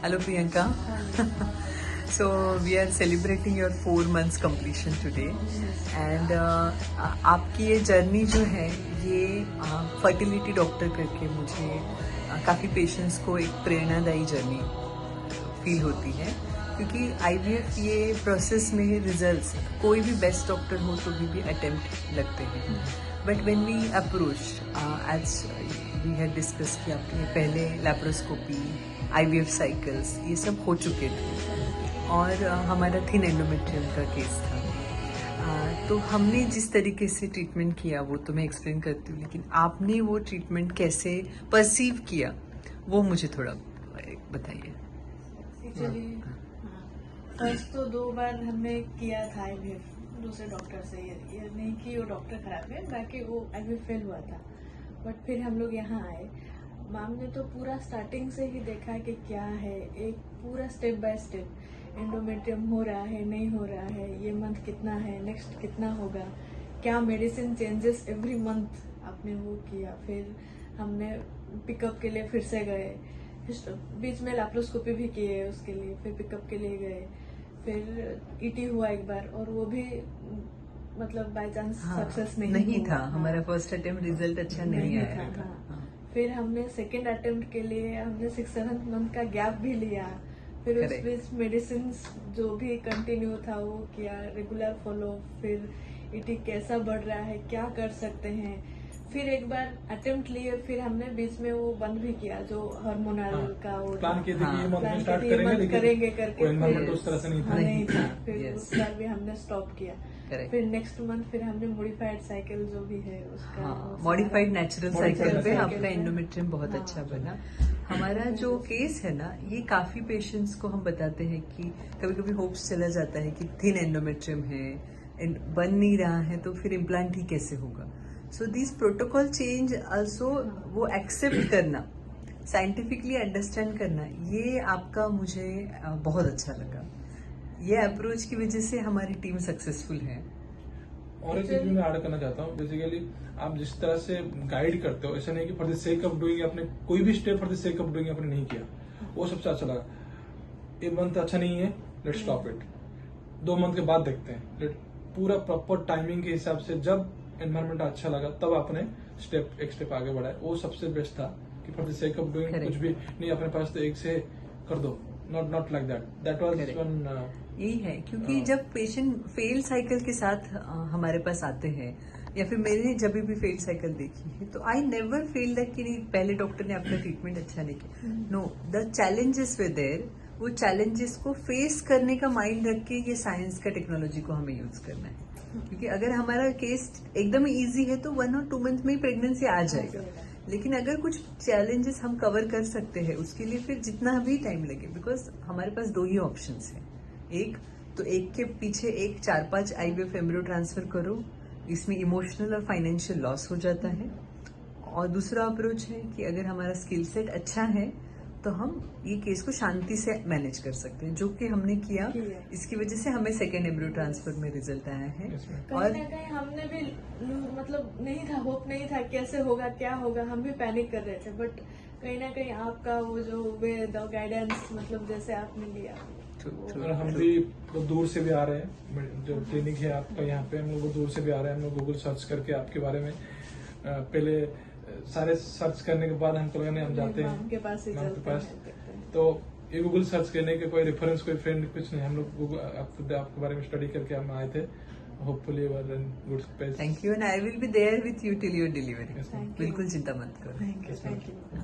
Hello Priyanka. So we are celebrating your 4 months completion today and आपकी ये journey जो है ये फर्टिलिटी डॉक्टर करके मुझे काफ़ी पेशेंट्स को एक प्रेरणादायी जर्नी फील होती है, क्योंकि IVF ये प्रोसेस में रिजल्ट्स कोई भी बेस्ट डॉक्टर हो तो भी अटेम्प्ट लगते हैं, but when we approach as we had discuss कि आपने पहले लैप्रोस्कोपी IVF साइकिल्स ये सब हो चुके थे और हमारा थिन एंडोमेट्रियम का केस था। तो हमने जिस तरीके से ट्रीटमेंट किया वो तो मैं एक्सप्लेन करती हूँ, लेकिन आपने वो ट्रीटमेंट कैसे परसीव किया वो मुझे थोड़ा बताइए। एक्चुअली फर्स्ट तो 2 बार हमने किया था IVF दूसरे डॉक्टर से। ये नहीं कि वो डॉक्टर खराब है, बाकी वो IVF फेल हुआ था। बट फिर हम लोग यहाँ आए, मैम ने तो पूरा स्टार्टिंग से ही देखा कि क्या है, एक पूरा स्टेप बाय स्टेप एंडोमेट्रियम हो रहा है नहीं हो रहा है, ये मंथ कितना है, नेक्स्ट कितना होगा, क्या मेडिसिन चेंजेस एवरी मंथ आपने वो किया। फिर हमने पिकअप के लिए फिर से गए, बीच में लैप्रोस्कोपी भी किए उसके लिए, फिर पिकअप के लिए गए, फिर ET हुआ एक बार और वो भी मतलब बाय चांस सक्सेस नहीं था। हमारा फर्स्ट अटेम्प्ट रिजल्ट अच्छा नहीं आया था। फिर हमने सेकेंड अटेम्प्ट के लिए हमने 6-7 मंथ का गैप भी लिया, फिर उस बीच मेडिसिन जो भी कंटिन्यू था वो किया, रेगुलर फॉलो, फिर ET कैसा बढ़ रहा है, क्या कर सकते हैं। फिर एक बार अटेम्प्ट लिए, फिर हमने बीच में वो बंद भी किया जो हार्मोनल का वो प्लान किए थे कि ये मंथ स्टार्ट करेंगे करके एनवायरनमेंट उस तरह से नहीं था। फिर उस बार भी हमने स्टॉप किया। फिर नेक्स्ट मंथ फिर हमने मॉडिफाइड साइकिल जो भी है उसका मॉडिफाइड नेचुरल साइकिल पे आपका एंडोमेट्रियम बहुत अच्छा बना। हमारा जो केस है ना, ये काफी पेशेंट्स को हम बताते हैं कि कभी कभी होप्स चला जाता है कि थिन एंडोमेट्रियम है, बन नहीं रहा है, तो फिर इम्प्लांट ही कैसे होगा। So this protocol change also, वो एक्सेप्ट करना, साइंटिफिकली अंडरस्टैंड करना, ये आपका मुझे बहुत अच्छा लगा। ये अप्रोच की वजह से हमारी टीम सक्सेसफुल है। और एक चीज मैं ऐड करना चाहता हूँ, बेसिकली आप जिस तरह से गाइड करते हो, ऐसा नहीं कि for the sake of doing आपने कोई भी step for the sake of doing आपने नहीं किया, वो सबसे अच्छा लगा। ये मंथ अच्छा नहीं है, लेट स्टॉप इट, 2 मंथ के बाद देखते हैं। पूरा प्रॉपर टाइमिंग के हिसाब से जब एनवायरमेंट अच्छा लगा तब आपने एक स्टेप आगे बढ़ाया, वो सबसे बेस्ट था कि for the sake of doing कुछ भी नहीं अपने पास तो एक से कर दो, not like that was one. यही है, क्योंकि जब पेशेंट फेल साइकिल के साथ हमारे पास आते हैं, या फिर मैंने जब भी फेल साइकिल देखी है, तो आई नेवर फील दैट कि पहले डॉक्टर ने आपका ट्रीटमेंट अच्छा नहीं किया। No, the challenges were there, वो चैलेंजेस को फेस करने का माइंड रख के ये साइंस का टेक्नोलॉजी को हमें यूज करना है। क्योंकि अगर हमारा केस एकदम इजी है तो 1 और 2 मंथ में ही प्रेगनेंसी आ जाएगा, लेकिन अगर कुछ चैलेंजेस हम कवर कर सकते हैं उसके लिए फिर जितना भी टाइम लगे, बिकॉज हमारे पास 2 ही ऑप्शंस हैं। एक तो एक के पीछे एक 4-5 IVF एम्ब्रियो ट्रांसफर करो, इसमें इमोशनल और फाइनेंशियल लॉस हो जाता है। और दूसरा अप्रोच है कि अगर हमारा स्किल सेट अच्छा है तो हम ये केस को शांति से मैनेज कर सकते हैं, जो कि हमने किया। इसकी वजह से हमें सेकेंड एम्ब्रियो ट्रांसफर में रिजल्ट आया है। और कहीं हमने भी मतलब नहीं था, होप नहीं था कैसे होगा क्या होगा, हम भी पैनिक कर रहे थे, बट कहीं ना कहीं आपका वो जो वे द गाइडेंस मतलब जैसे आपने लिया। और हम भी तो दूर से भी आ रहे हैं, जो क्लिनिक है आपका यहाँ पे, हम लोग दूर से भी आ रहे हैं। हम लोग गूगल सर्च करके आपके बारे में पहले सारे सर्च करने के बाद हमको लगा हम जाते हैं आपके पास, तो ये गूगल सर्च करने के कोई रेफरेंस, कोई फ्रेंड, कुछ नहीं। हम लोग आपके बारे में स्टडी करके हम आए थे। Hopefully good space. Thank you, and I will be there with you till your delivery. बिल्कुल चिंता मत करो। Thank you.